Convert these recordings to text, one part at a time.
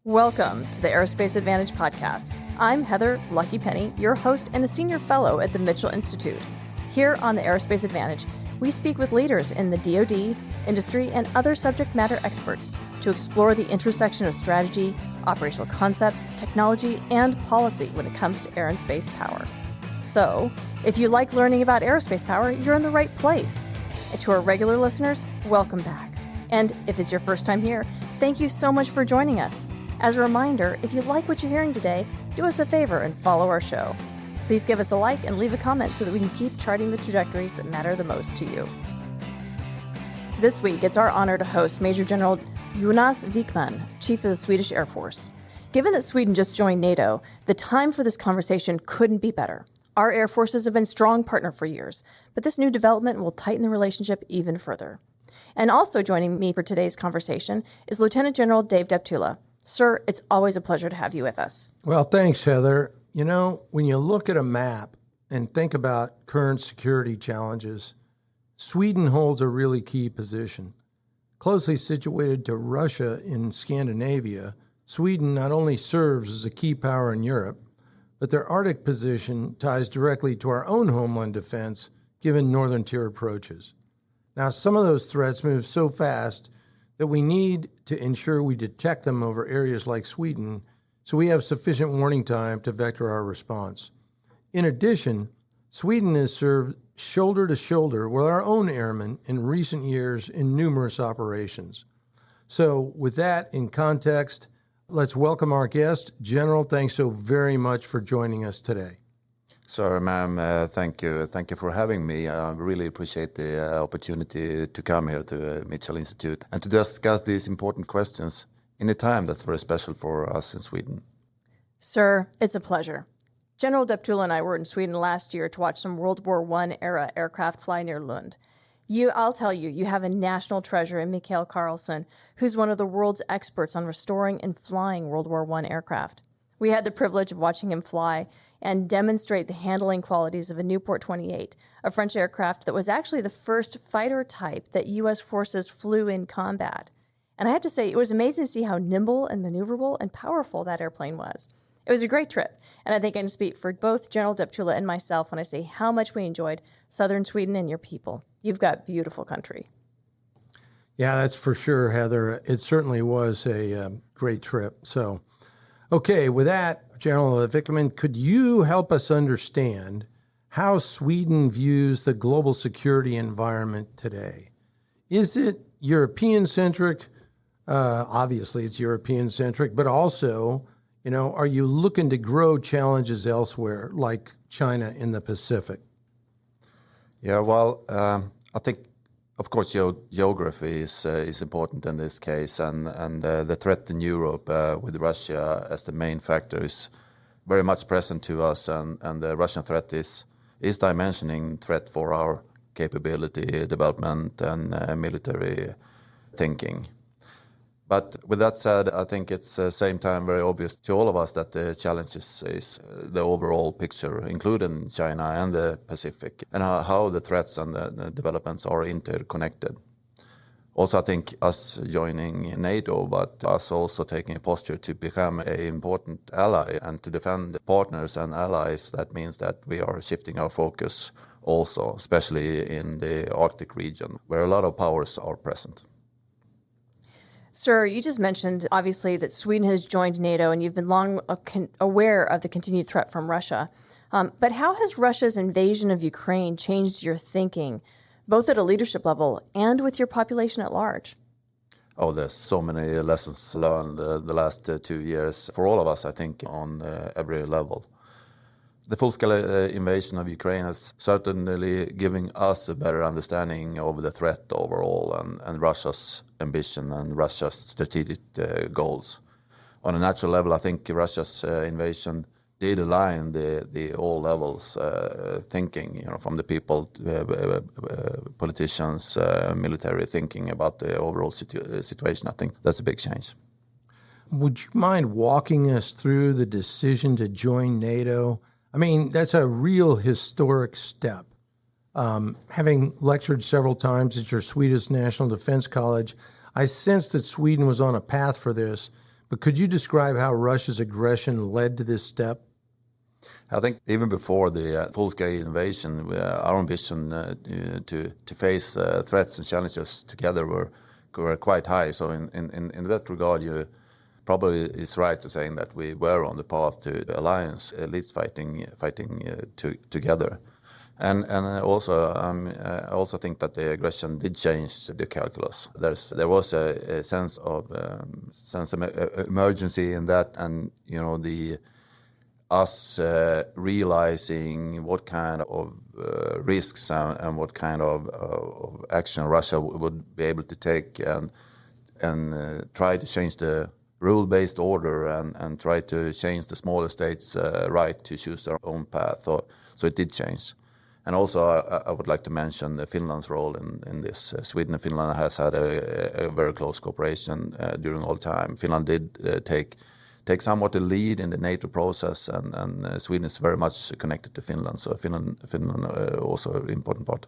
Welcome to the Aerospace Advantage podcast. I'm Heather Lucky Penney, your host and a senior fellow at the Mitchell Institute. Here on the Aerospace Advantage, we speak with leaders in the DoD, industry, and other subject matter experts to explore the intersection of strategy, operational concepts, technology, and policy when it comes to air and space power. So, if you like learning about aerospace power, you're in the right place. And to our regular listeners, welcome back. And if it's your first time here, thank you so much for joining us. As a reminder, if you like what you're hearing today, do us a favor and follow our show. Please give us a like and leave a comment so that we can keep charting the trajectories that matter the most to you. This week, it's our honor to host Major General Jonas Wikman, Chief of the Swedish Air Force. Given that Sweden just joined NATO, the time for this conversation couldn't be better. Our air forces have been a strong partner for years, but this new development will tighten the relationship even further. And also joining me for today's conversation is Lieutenant General Dave Deptula. Sir, it's always a pleasure to have you with us. Well, thanks, Heather. You know, when you look at a map and think about current security challenges, Sweden holds a really key position. Closely situated to Russia in Scandinavia, Sweden not only serves as a key power in Europe, but their Arctic position ties directly to our own homeland defense, given northern tier approaches. Now, some of those threats move so fast that we need to ensure we detect them over areas like Sweden, so we have sufficient warning time to vector our response. In addition, Sweden has served shoulder to shoulder with our own airmen in recent years in numerous operations. So with that in context, let's welcome our guest. General, thanks so very much for joining us today. Sir, ma'am, thank you. Thank you for having me. I really appreciate the opportunity to come here to Mitchell Institute and to discuss these important questions in a time that's very special for us in Sweden. Sir, it's a pleasure. General Deptula and I were in Sweden last year to watch some World War I era aircraft fly near Lund. I'll tell you, you have a national treasure in Mikael Carlson, who's one of the world's experts on restoring and flying World War I aircraft. We had the privilege of watching him fly and demonstrate the handling qualities of a Nieuport 28, a French aircraft that was actually the first fighter type that U.S. forces flew in combat. And I have to say, it was amazing to see how nimble and maneuverable and powerful that airplane was. It was a great trip, and I think I can speak for both General Deptula and myself when I say how much we enjoyed southern Sweden and your people. You've got beautiful country. Yeah, that's for sure, Heather. It certainly was a great trip. So, okay, with that, General Wikman, could you help us understand how Sweden views the global security environment today? Is it European-centric? Obviously, it's European-centric, but also, you know, are you looking to grow challenges elsewhere, like China in the Pacific? Yeah, well, I think, of course, geography is important in this case, and the threat in Europe with Russia as the main factor is very much present to us, and the Russian threat is dimensioning threat for our capability development and military thinking. But with that said, I think it's at the same time very obvious to all of us that the challenge is the overall picture, including China and the Pacific, and how the threats and the developments are interconnected. Also, I think us joining NATO, but us also taking a posture to become an important ally and to defend partners and allies, that means that we are shifting our focus also, especially in the Arctic region, where a lot of powers are present. Sir, you just mentioned, obviously, that Sweden has joined NATO, and you've been long aware of the continued threat from Russia. But how has Russia's invasion of Ukraine changed your thinking, both at a leadership level and with your population at large? Oh, there's so many lessons learned the last 2 years for all of us, I think, on every level. The full-scale invasion of Ukraine has certainly given us a better understanding of the threat overall and Russia's ambition and Russia's strategic goals. On a natural level, I think Russia's invasion did align the all levels thinking, you know, from the people, politicians, military thinking about the overall situation. I think that's a big change. Would you mind walking us through the decision to join NATO? I mean, that's a real historic step. Having lectured several times at your Swedish National Defense College, I sensed that Sweden was on a path for this, But could you describe how Russia's aggression led to this step? I think even before the full-scale invasion, our ambition to face threats and challenges together were quite high. So in that regard, you probably is right to saying that we were on the path to the alliance, at least fighting together. And I also think that the aggression did change the calculus. There was a sense of emergency in that, and us realizing what kind of risks and what kind of action Russia would be able to take, and try to change the rule-based order and try to change the smaller states' right to choose their own path. So it did change. And also, I would like to mention Finland's role in this. Sweden and Finland has had a very close cooperation during all time. Finland did take somewhat a lead in the NATO process, and Sweden is very much connected to Finland. So Finland also an important part.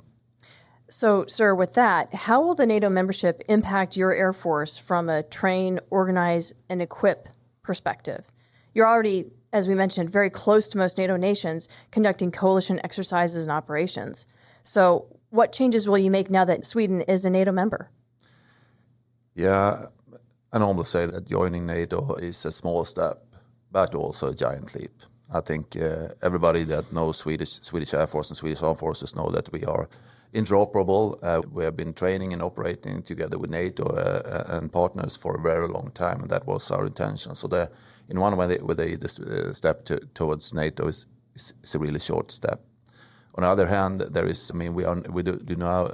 So, sir, with that, how will the NATO membership impact your Air Force from a train, organize, and equip perspective? You're already, as we mentioned, very close to most NATO nations, conducting coalition exercises and operations. So what changes will you make now that Sweden is a NATO member? Yeah, I normally say that joining NATO is a small step, but also a giant leap. I think everybody that knows Swedish Air Force and Swedish Armed Forces know that we are interoperable. We have been training and operating together with NATO and partners for a very long time, and that was our intention. So in one way, the step towards NATO is a really short step. On the other hand, we do now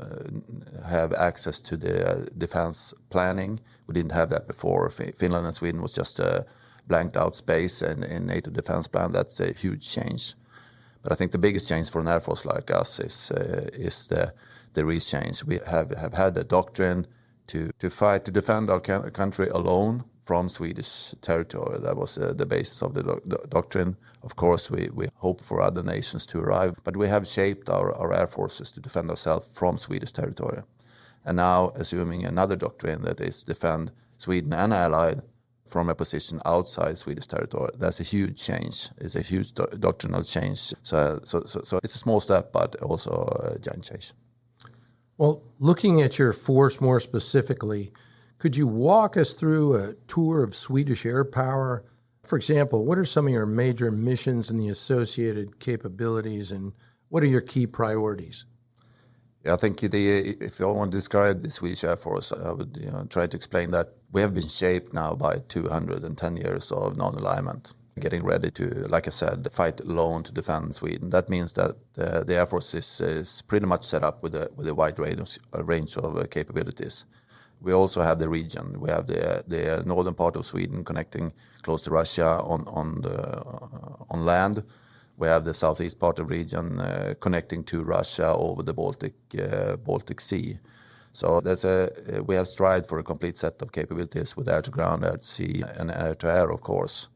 have access to the defense planning. We didn't have that before. Finland and Sweden was just a blanked out space in NATO defense plan. That's a huge change. But I think the biggest change for an Air Force like us is the real change. We have had a doctrine to fight, to defend our country alone from Swedish territory. That was the basis of the doctrine. Of course, we hope for other nations to arrive, but we have shaped our air forces to defend ourselves from Swedish territory. And now, assuming another doctrine that is defend Sweden and allied from a position outside Swedish territory, that's a huge change. It's a huge doctrinal change. So it's a small step, but also a giant change. Well, looking at your force more specifically, could you walk us through a tour of Swedish air power? For example, what are some of your major missions and the associated capabilities, and what are your key priorities? Yeah, I think if I want to describe the Swedish Air Force, I would try to explain that we have been shaped now by 210 years of non-alignment, getting ready to, like I said, fight alone to defend Sweden. That means that the Air Force is pretty much set up with a wide range of capabilities. We also have the region. We have the northern part of Sweden connecting close to Russia on land. We have the southeast part of the region connecting to Russia over the Baltic Sea. So we have strived for a complete set of capabilities with air to ground, air to sea, and air to air, of course.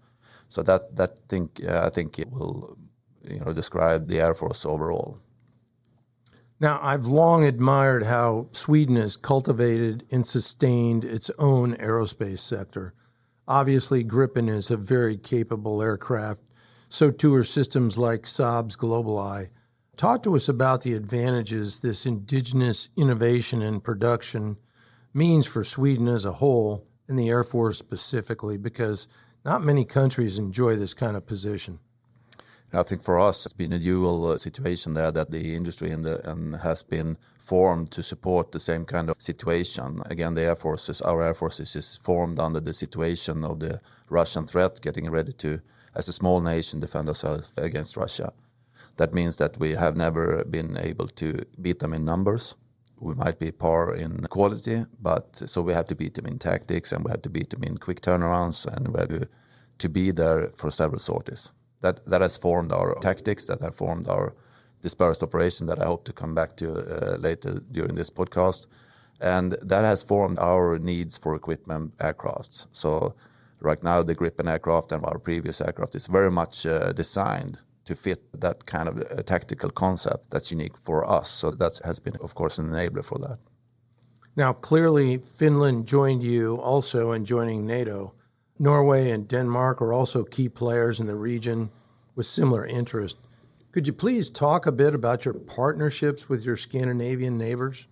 So I think it will describe the Air Force overall. Now, I've long admired how Sweden has cultivated and sustained its own aerospace sector. Obviously, Gripen is a very capable aircraft. So too are systems like Saab's GlobalEye. Talk to us about the advantages this indigenous innovation and production means for Sweden as a whole and the Air Force specifically, because not many countries enjoy this kind of position. I think for us, it's been a dual situation there, that the industry has been formed to support the same kind of situation. Again, our Air Forces is formed under the situation of the Russian threat, getting ready to, as a small nation, defend ourselves against Russia. That means that we have never been able to beat them in numbers. We might be par in quality, but so we have to beat them in tactics, and we have to beat them in quick turnarounds, and we have to be there for several sorties. That has formed our tactics, that have formed our dispersed operation that I hope to come back to later during this podcast. And that has formed our needs for equipment aircrafts. So right now the Gripen aircraft and our previous aircraft is very much designed to fit that kind of tactical concept that's unique for us. So that has been, of course, an enabler for that. Now, clearly, Finland joined you also in joining NATO. Norway and Denmark are also key players in the region with similar interests. Could you please talk a bit about your partnerships with your Scandinavian neighbors?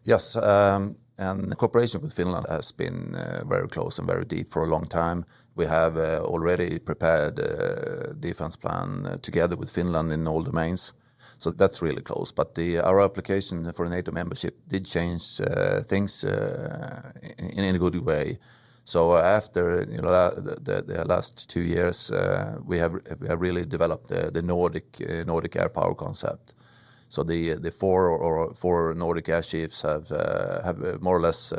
Yes, and the cooperation with Finland has been very close and very deep for a long time. We have already prepared a defense plan together with Finland in all domains. So that's really close. But our application for NATO membership did change things in a good way. So after the last 2 years, we have really developed the Nordic air power concept. So the four Nordic air chiefs have more or less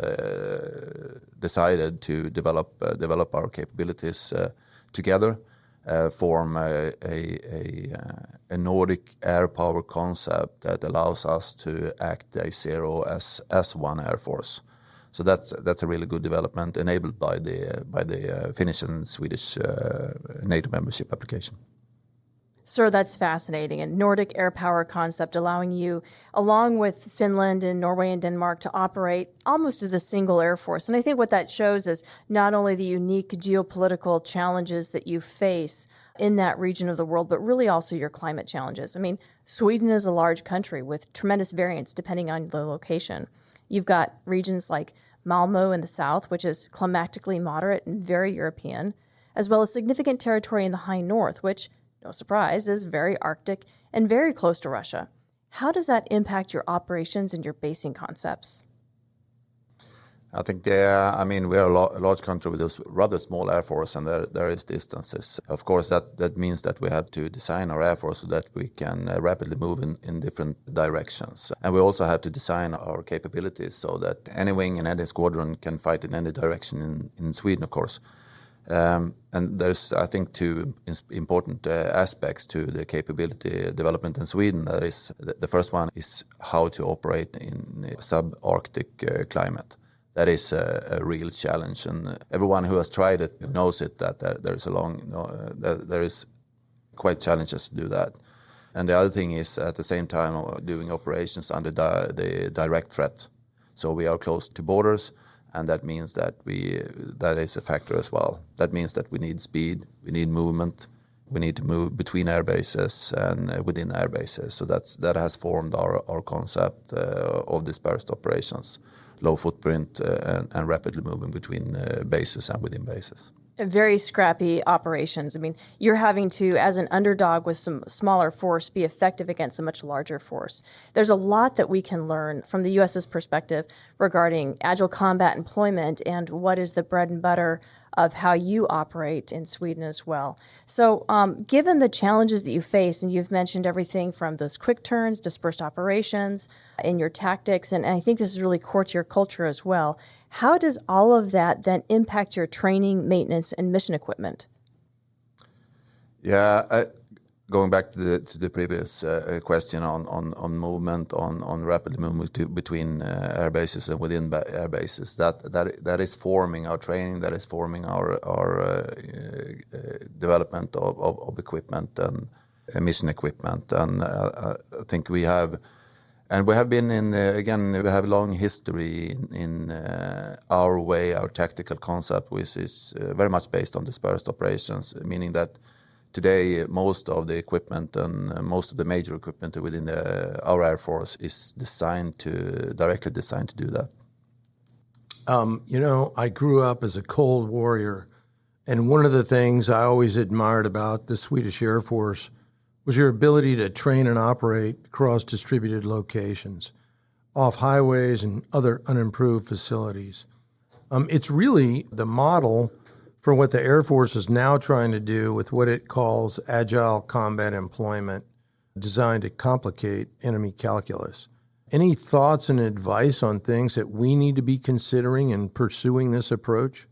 decided to develop our capabilities together, form a Nordic air power concept that allows us to act day zero as one air force. So that's a really good development enabled by the Finnish and Swedish NATO membership application. Sir, that's fascinating. A Nordic air power concept allowing you, along with Finland and Norway and Denmark, to operate almost as a single air force. And I think what that shows is not only the unique geopolitical challenges that you face in that region of the world, but really also your climate challenges. I mean, Sweden is a large country with tremendous variance depending on the location. You've got regions like Malmö in the south, which is climatically moderate and very European, as well as significant territory in the high north, which, no surprise, is very Arctic and very close to Russia. How does that impact your operations and your basing concepts? I think we are a large country with a rather small air force, and there is distances. Of course, that means that we have to design our air force so that we can rapidly move in different directions. And we also have to design our capabilities so that any wing and any squadron can fight in any direction in Sweden, of course. And there's, I think, two important aspects to the capability development in Sweden. That is, the first one is how to operate in a sub-Arctic climate. That is a real challenge, and everyone who has tried it knows it. That there is quite challenges to do that. And the other thing is at the same time doing operations under the direct threat. So we are close to borders, and that means that that is a factor as well. That means that we need speed, we need movement, we need to move between air bases and within air bases. So that has formed our concept of dispersed operations. Low footprint and rapidly moving between bases and within bases. Very scrappy operations. I mean, you're having to, as an underdog with some smaller force, be effective against a much larger force. There's a lot that we can learn from the U.S.'s perspective regarding agile combat employment and what is the bread and butter of how you operate in Sweden as well. So given the challenges that you face, and you've mentioned everything from those quick turns, dispersed operations, in your tactics, and I think this is really core to your culture as well, how does all of that then impact your training, maintenance, and mission equipment? Yeah, going back to the previous question on movement, on rapid movement between air bases and within air bases, that is forming our training, that is forming our development of equipment and mission equipment, and I think we have. And we have been we have a long history in our way, our tactical concept, which is very much based on dispersed operations, meaning that today most of the equipment and most of the major equipment within our Air Force is directly designed to do that. I grew up as a cold warrior, and one of the things I always admired about the Swedish Air Force was your ability to train and operate across distributed locations, off highways and other unimproved facilities. It's really the model for what the Air Force is now trying to do with what it calls agile combat employment, designed to complicate enemy calculus. Any thoughts and advice on things that we need to be considering in pursuing this approach?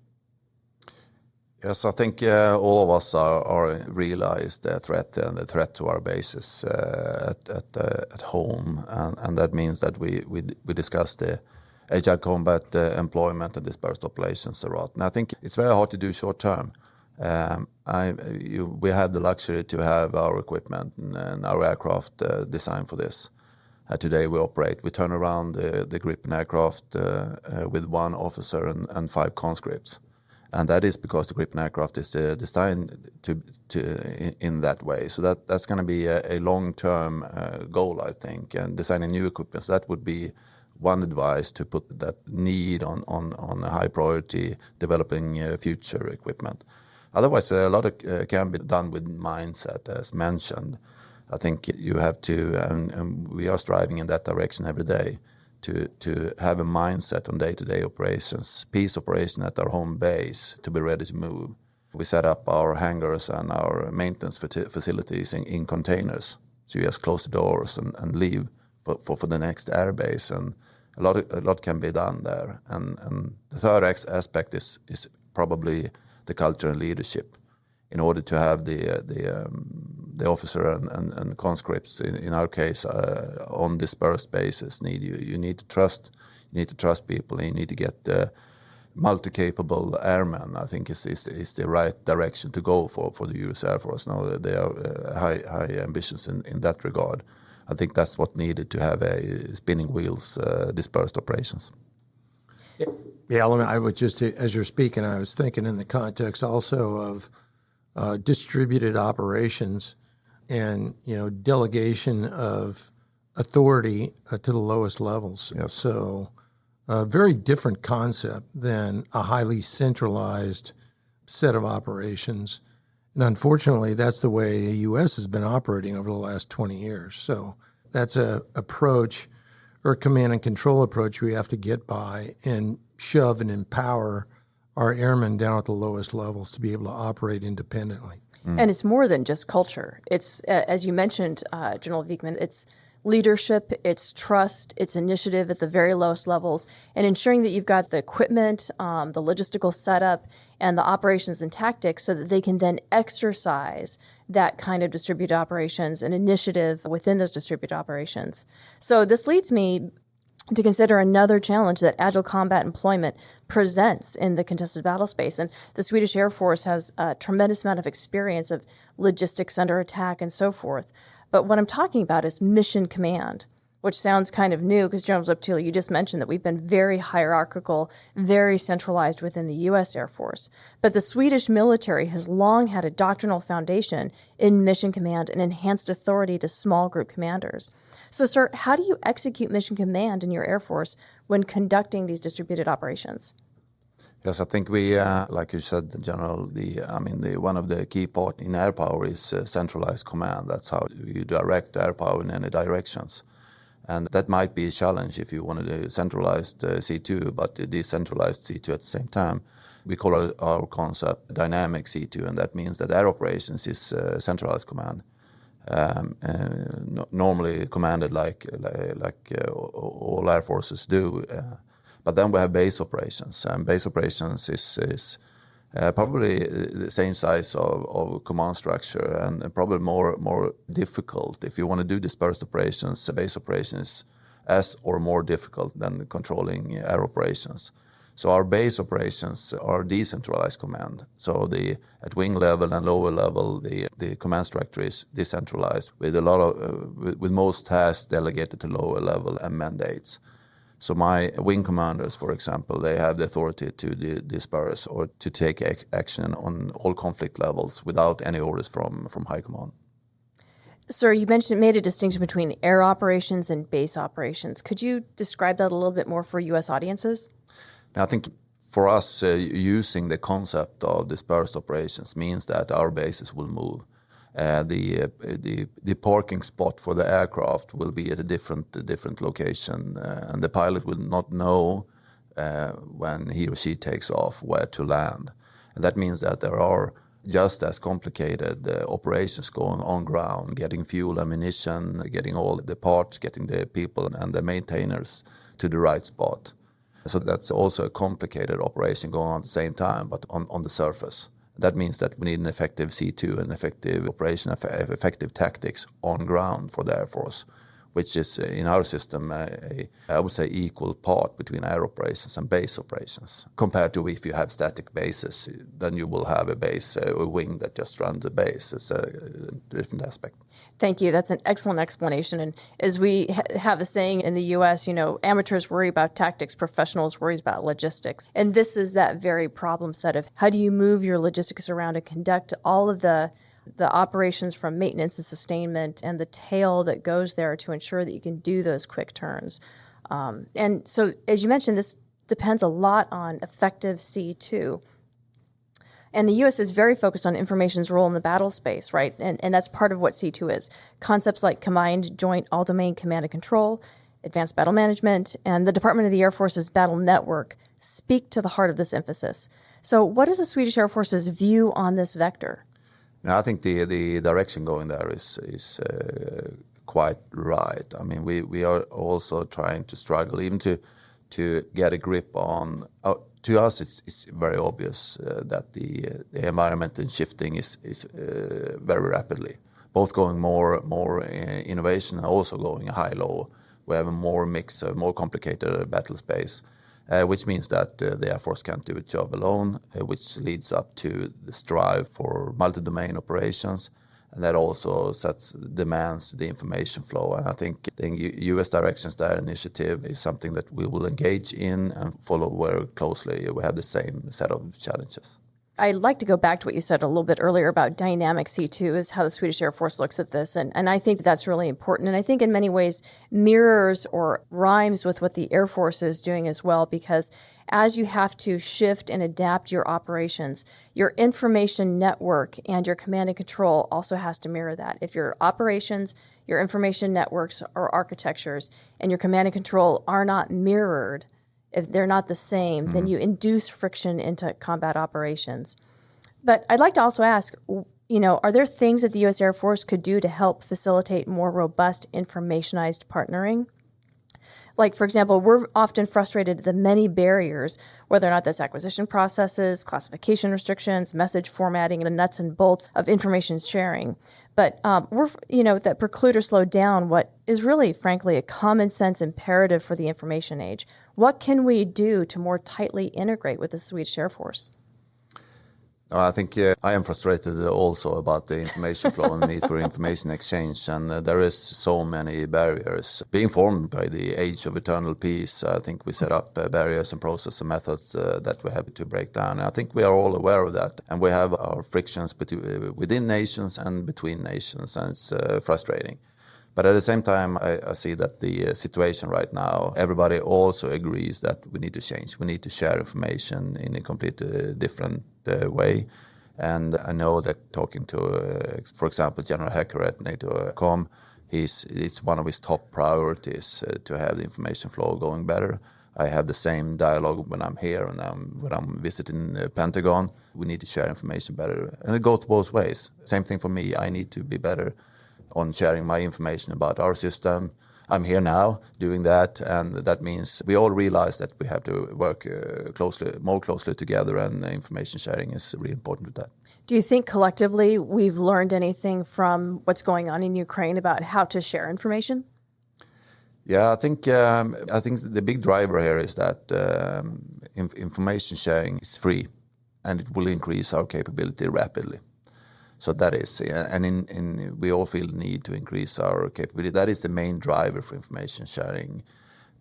Yes, I think all of us are realize the threat and the threat to our bases at home, and that means that we discuss the agile combat employment and dispersed operations a lot. And I think it's very hard to do short term. We have the luxury to have our equipment and our aircraft designed for this. Today we turn around the Gripen aircraft with one officer and 5 conscripts. And that is because the Gripen aircraft is designed in that way. So that's going to be a long-term goal, I think. And designing new equipment, that would be one advice, to put that need on a high priority, developing future equipment. Otherwise, a lot can be done with mindset, as mentioned. I think you have to, and we are striving in that direction every day, to have a mindset on day-to-day operations, peace operation at our home base, to be ready to move. We set up our hangars and our maintenance facilities in containers. So you just close the doors and leave for the next air base. And a lot can be done there. And the third aspect is probably the culture and leadership. In order to have the officer and conscripts, in our case, on dispersed bases, you need to trust. You need to trust people. And you need to get multi-capable airmen. I think is the right direction to go for the US Air Force. Now they are high ambitions in that regard. I think that's what needed to have a spinning wheels dispersed operations. Yeah, I would just, as you're speaking, I was thinking in the context also of distributed operations and, delegation of authority to the lowest levels. Yes. So a very different concept than a highly centralized set of operations. And unfortunately, that's the way the U.S. has been operating over the last 20 years. So that's a approach, or a command and control approach, we have to get by and shove and empower our airmen down at the lowest levels to be able to operate independently. And it's more than just culture. It's, as you mentioned, General Wikman, it's leadership, it's trust, it's initiative at the very lowest levels, and ensuring that you've got the equipment, the logistical setup, and the operations and tactics so that they can then exercise that kind of distributed operations and initiative within those distributed operations. So this leads me to consider another challenge that agile combat employment presents in the contested battle space. And the Swedish Air Force has a tremendous amount of experience of logistics under attack and so forth. But what I'm talking about is mission command, which sounds kind of new because, General Deptula, you just mentioned that we've been very hierarchical, very centralized within the U.S. Air Force. But the Swedish military has long had a doctrinal foundation in mission command and enhanced authority to small group commanders. So, sir, how do you execute mission command in your Air Force when conducting these distributed operations? Yes, I think we, like you said, General, one of the key part in air power is centralized command. That's how you direct air power in any directions. And that might be a challenge if you want to do centralized C2, but a decentralized C2 at the same time. We call our concept dynamic C2, and that means that air operations is centralized command. Normally commanded like all air forces do. But then we have base operations, and base operations is probably the same size of command structure, and probably more difficult. If you want to do dispersed operations, base operations as or more difficult than controlling air operations. So our base operations are decentralized command. So at wing level and lower level, the command structure is decentralized with with most tasks delegated to lower level and mandates. So my wing commanders, for example, they have the authority to disperse or to take action on all conflict levels without any orders from high command. Sir, you made a distinction between air operations and base operations. Could you describe that a little bit more for U.S. audiences? I think for us, using the concept of dispersed operations means that our bases will move. The parking spot for the aircraft will be at a different location, and the pilot will not know when he or she takes off where to land. And that means that there are just as complicated operations going on ground, getting fuel, ammunition, getting all the parts, getting the people and the maintainers to the right spot. So that's also a complicated operation going on at the same time, but on the surface. That means that we need an effective C2, an effective operation, effective tactics on ground for the Air Force. which is in our system I would say equal part between air operations and base operations, compared to if you have static bases, then you will have a base, a wing that just runs the base. It's a different aspect. Thank you. That's an excellent explanation. And as we have a saying in the U.S., amateurs worry about tactics, professionals worry about logistics. And this is that very problem set of how do you move your logistics around and conduct all of the operations from maintenance and sustainment and the tail that goes there to ensure that you can do those quick turns. And so, as you mentioned, this depends a lot on effective C2. And the U.S. is very focused on information's role in the battle space, right? And that's part of what C2 is. Concepts like Combined Joint All-Domain Command and Control, Advanced Battle Management, and the Department of the Air Force's Battle Network speak to the heart of this emphasis. So what is the Swedish Air Force's view on this vector? Now, I think the direction going there is quite right. I mean, we are also trying to struggle even to get a grip on. To us, it's very obvious that the environment is shifting is very rapidly, both going more innovation and also going high-low. We have a more mix, a more complicated battle space, which means that the Air Force can't do its job alone, which leads up to the strive for multi-domain operations. And that also demands the information flow. And I think the U.S. Directions There initiative is something that we will engage in and follow very closely. We have the same set of challenges. I'd like to go back to what you said a little bit earlier about dynamic C2 is how the Swedish Air Force looks at this. And I think that's really important. And I think in many ways mirrors or rhymes with what the Air Force is doing as well, because as you have to shift and adapt your operations, your information network and your command and control also has to mirror that. If your operations, your information networks or architectures, and your command and control are not mirrored, if they're not the same, then you induce friction into combat operations. But I'd like to also ask, are there things that the U.S. Air Force could do to help facilitate more robust informationized partnering? Like, for example, we're often frustrated at the many barriers, whether or not that's acquisition processes, classification restrictions, message formatting, the nuts and bolts of information sharing. But that preclude or slow down what is really, frankly, a common sense imperative for the information age. What can we do to more tightly integrate with the Swedish Air Force? I think I am frustrated also about the information flow and the need for information exchange. And there is so many barriers being formed by the age of eternal peace. I think we set up barriers and processes and methods that we have to break down. And I think we are all aware of that. And we have our frictions within nations and between nations. And it's frustrating. But at the same time, I see that the situation right now, everybody also agrees that we need to change. We need to share information in a completely different way. And I know that talking to, for example, General Hacker at NATO.com, it's one of his top priorities to have the information flow going better. I have the same dialogue when I'm here and when I'm visiting the Pentagon. We need to share information better. And it goes both ways. Same thing for me. I need to be better on sharing my information about our system. I'm here now doing that, and that means we all realize that we have to work more closely together, and information sharing is really important with that. Do you think collectively we've learned anything from what's going on in Ukraine about how to share information? Yeah, I think the big driver here is that information sharing is free, and it will increase our capability rapidly. So that is, and we all feel the need to increase our capability. That is the main driver for information sharing.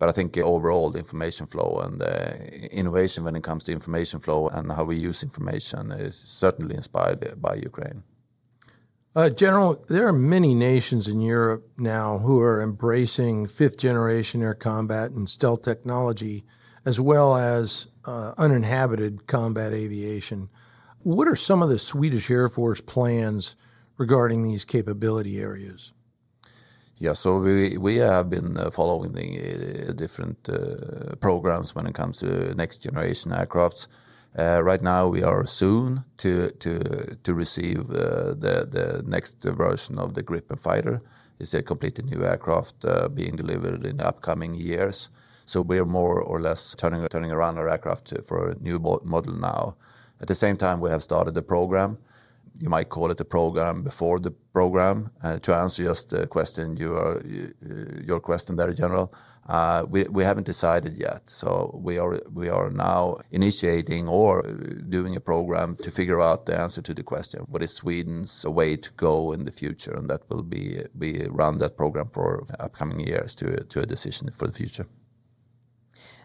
But I think overall the information flow and the innovation when it comes to information flow and how we use information is certainly inspired by Ukraine. General, there are many nations in Europe now who are embracing fifth-generation air combat and stealth technology, as well as uninhabited combat aviation. What are some of the Swedish Air Force plans regarding these capability areas? Yeah, so we have been following the different programs when it comes to next generation aircrafts. Right now, we are soon to receive the next version of the Gripen fighter. It's a completely new aircraft being delivered in the upcoming years. So we're more or less turning around our aircraft for a new model now. At the same time, we have started the program, you might call it a program before the program. To answer just the question, your question there, General, we haven't decided yet. So we are now initiating or doing a program to figure out the answer to the question: what is Sweden's way to go in the future? And that will be run that program for upcoming years to a decision for the future.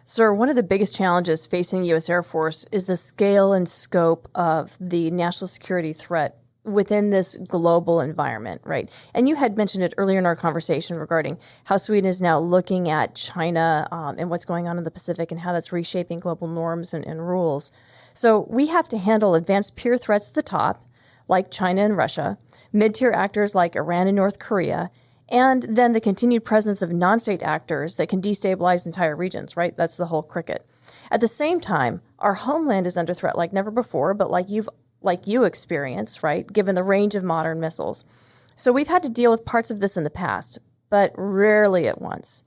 Sir, one of the biggest challenges facing the U.S. Air Force is the scale and scope of the national security threat within this global environment, right? And you had mentioned it earlier in our conversation regarding how Sweden is now looking at China and what's going on in the Pacific and how that's reshaping global norms and rules. So we have to handle advanced peer threats at the top, like China and Russia, mid-tier actors like Iran and North Korea, and then the continued presence of non-state actors that can destabilize entire regions, right? That's the whole cricket. At the same time, our homeland is under threat like never before, but like you experience, right? Given the range of modern missiles. So we've had to deal with parts of this in the past, but rarely at once.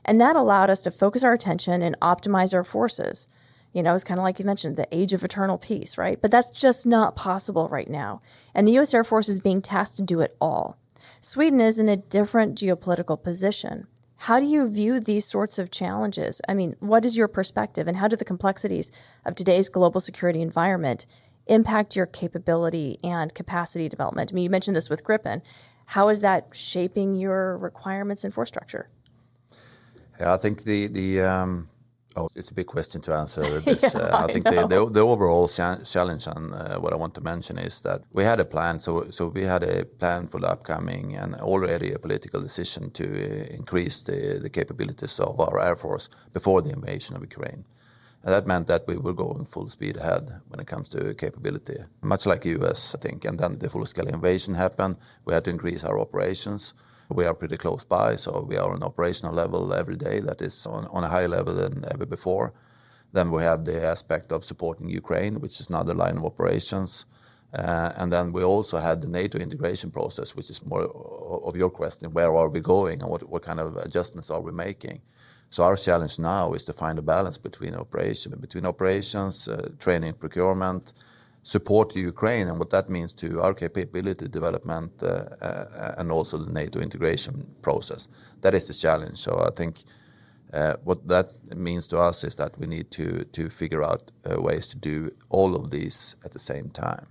And that allowed us to focus our attention and optimize our forces. You know, it's kind of like you mentioned, the age of eternal peace, right? But that's just not possible right now. And the U.S. Air Force is being tasked to do it all. Sweden is in a different geopolitical position. How do you view these sorts of challenges? I mean, what is your perspective, and how do the complexities of today's global security environment impact your capability and capacity development? I mean, you mentioned this with Gripen. How is that shaping your requirements and force structure? Yeah, I think it's a big question to answer this. Yeah, I think the overall challenge and what I want to mention is that we had a plan. So we had a plan for the upcoming and already a political decision to increase the capabilities of our Air Force before the invasion of Ukraine. And that meant that we were going full speed ahead when it comes to capability, much like US, I think. And then the full-scale invasion happened. We had to increase our operations. We are pretty close by, so we are on operational level every day that is on a higher level than ever before. Then we have the aspect of supporting Ukraine, which is another line of operations. And then we also had the NATO integration process, which is more of your question: where are we going and what kind of adjustments are we making? So our challenge now is to find a balance between operations, training, procurement, support to Ukraine, and what that means to our capability development and also the NATO integration process. That is the challenge. So I think what that means to us is that we need to figure out ways to do all of these at the same time.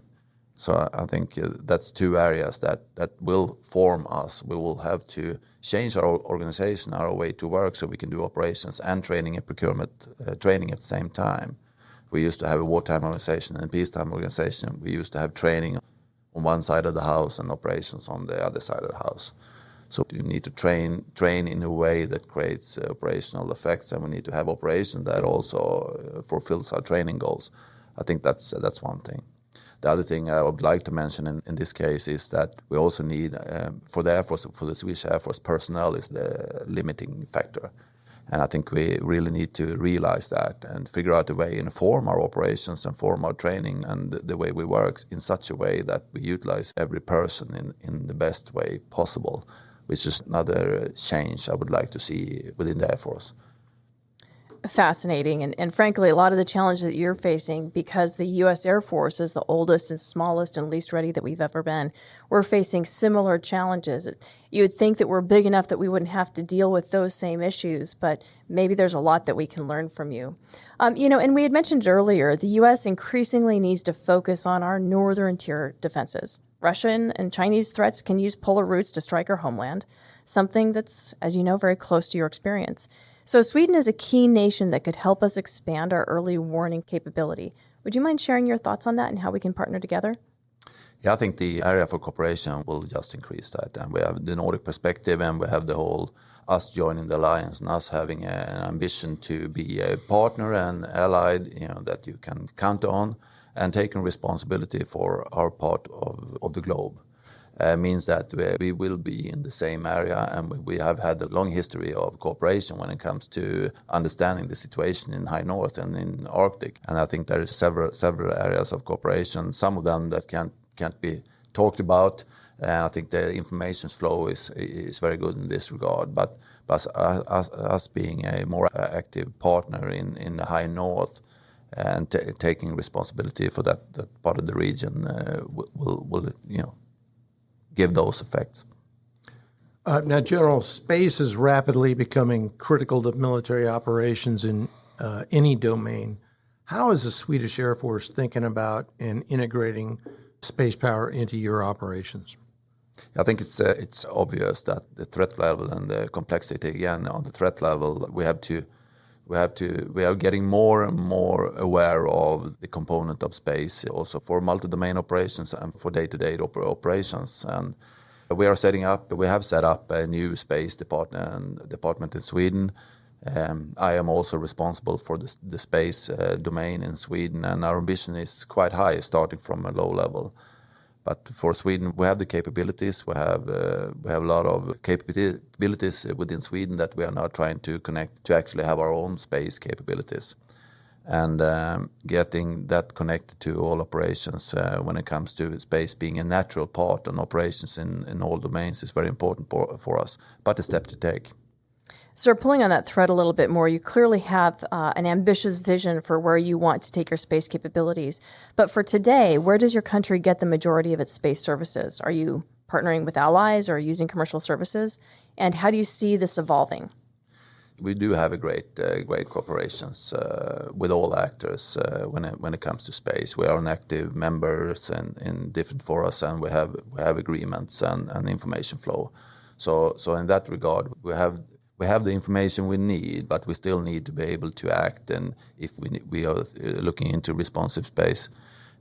So I think that's two areas that will form us. We will have to change our organization, our way to work, so we can do operations and training and procurement training at the same time. We used to have a wartime organization and a peacetime organization. We used to have training on one side of the house and operations on the other side of the house. So you need to train in a way that creates operational effects, and we need to have operation that also fulfills our training goals. I think that's one thing. The other thing I would like to mention in this case is that we also need, for the Air Force, for the Swedish Air Force, personnel is the limiting factor. And I think we really need to realize that and figure out a way and form our operations and form our training and the way we work in such a way that we utilize every person in the best way possible, which is another change I would like to see within the Air Force. Fascinating. And frankly, a lot of the challenges that you're facing, because the U.S. Air Force is the oldest and smallest and least ready that we've ever been, we're facing similar challenges. You would think that we're big enough that we wouldn't have to deal with those same issues, but maybe there's a lot that we can learn from you. And we had mentioned earlier, the U.S. increasingly needs to focus on our northern tier defenses. Russian and Chinese threats can use polar routes to strike our homeland, something that's, as you know, very close to your experience. So Sweden is a key nation that could help us expand our early warning capability. Would you mind sharing your thoughts on that and how we can partner together? Yeah, I think the area for cooperation will just increase that. And we have the Nordic perspective, and we have the whole us joining the alliance and us having an ambition to be a partner and allied, that you can count on, and taking responsibility for our part of the globe. Means that we will be in the same area, and we have had a long history of cooperation when it comes to understanding the situation in High North and in Arctic. And I think there is several areas of cooperation, some of them that can't be talked about. And I think the information flow is very good in this regard. But us being a more active partner in the High North and taking responsibility for that part of the region will give those effects. Now, General, space is rapidly becoming critical to military operations in any domain. How is the Swedish Air Force thinking about and integrating space power into your operations? I think it's obvious that the threat level and the complexity, again, on the threat level, we are getting more and more aware of the component of space, also for multi-domain operations and for day-to-day operations. And we have set up a new space department in Sweden. I am also responsible for the space domain in Sweden, and our ambition is quite high, starting from a low level. But for Sweden, we have the capabilities. We have a lot of capabilities within Sweden that we are now trying to connect to actually have our own space capabilities, and getting that connected to all operations when it comes to space being a natural part and operations in all domains is very important for us. But a step to take. So pulling on that thread a little bit more, you clearly have an ambitious vision for where you want to take your space capabilities. But for today, where does your country get the majority of its space services? Are you partnering with allies or using commercial services? And how do you see this evolving? We do have a great cooperations with all actors when it comes to space. We are an active members in different forums, and we have agreements and information flow. So in that regard, we have the information we need, but we still need to be able to act. And if we are looking into responsive space,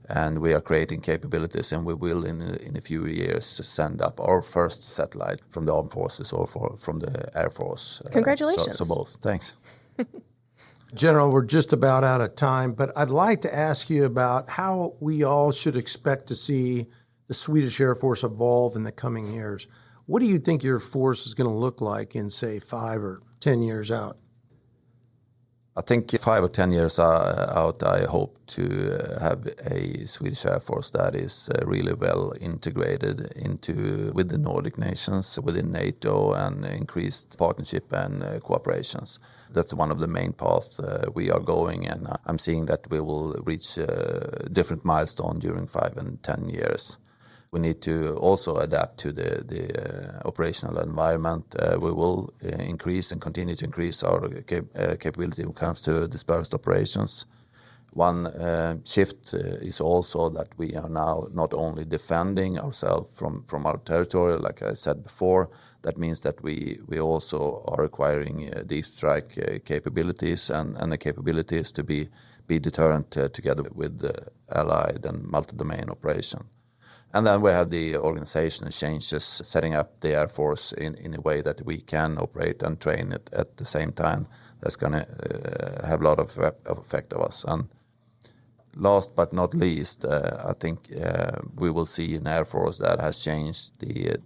and we are creating capabilities, and we will in a few years send up our first satellite from the armed forces or from the Air Force. Congratulations. So both. Thanks. General, we're just about out of time, but I'd like to ask you about how we all should expect to see the Swedish Air Force evolve in the coming years. What do you think your force is going to look like in, say, 5 or 10 years out? I think 5 or 10 years out, I hope to have a Swedish Air Force that is really well integrated with the Nordic nations, within NATO, and increased partnership and cooperations. That's one of the main paths we are going, and I'm seeing that we will reach different milestones during 5 and 10 years. We need to also adapt to the operational environment. We will increase and continue to increase our capability when it comes to dispersed operations. One shift is also that we are now not only defending ourselves from our territory, like I said before. That means that we also are acquiring deep strike capabilities and the capabilities to be deterrent together with the allied and multi-domain operation. And then we have the organizational changes, setting up the Air Force in a way that we can operate and train it at the same time. That's going to have a lot of effect of us. And last but not least, I think we will see an Air Force that has changed the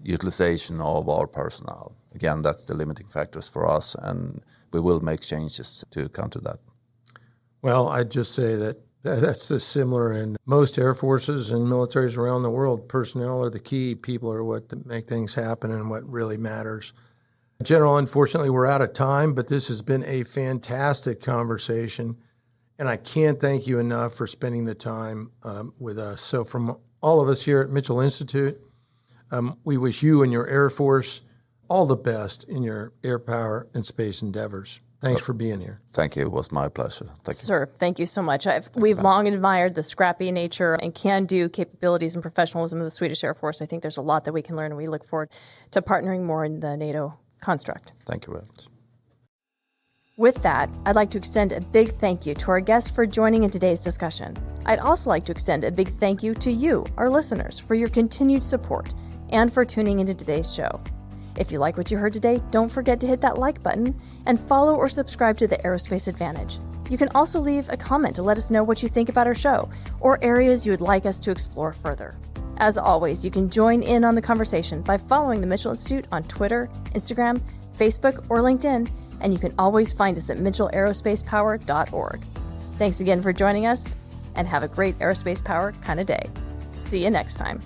utilization of our personnel. Again, that's the limiting factors for us, and we will make changes to counter that. Well, I'd just say that's similar in most air forces and militaries around the world. Personnel are the key. People are what make things happen and what really matters. General, unfortunately, we're out of time, but this has been a fantastic conversation, and I can't thank you enough for spending the time with us. So from all of us here at Mitchell Institute, we wish you and your Air Force all the best in your air power and space endeavors. Thanks for being here. Thank you. It was my pleasure. Thank you. Sir, thank you so much. We've long admired the scrappy nature and can-do capabilities and professionalism of the Swedish Air Force. I think there's a lot that we can learn, and we look forward to partnering more in the NATO construct. Thank you very much. With that, I'd like to extend a big thank you to our guests for joining in today's discussion. I'd also like to extend a big thank you to you, our listeners, for your continued support and for tuning into today's show. If you like what you heard today, don't forget to hit that like button and follow or subscribe to the Aerospace Advantage. You can also leave a comment to let us know what you think about our show or areas you would like us to explore further. As always, you can join in on the conversation by following the Mitchell Institute on Twitter, Instagram, Facebook, or LinkedIn, and you can always find us at mitchellaerospacepower.org. Thanks again for joining us, and have a great aerospace power kind of day. See you next time.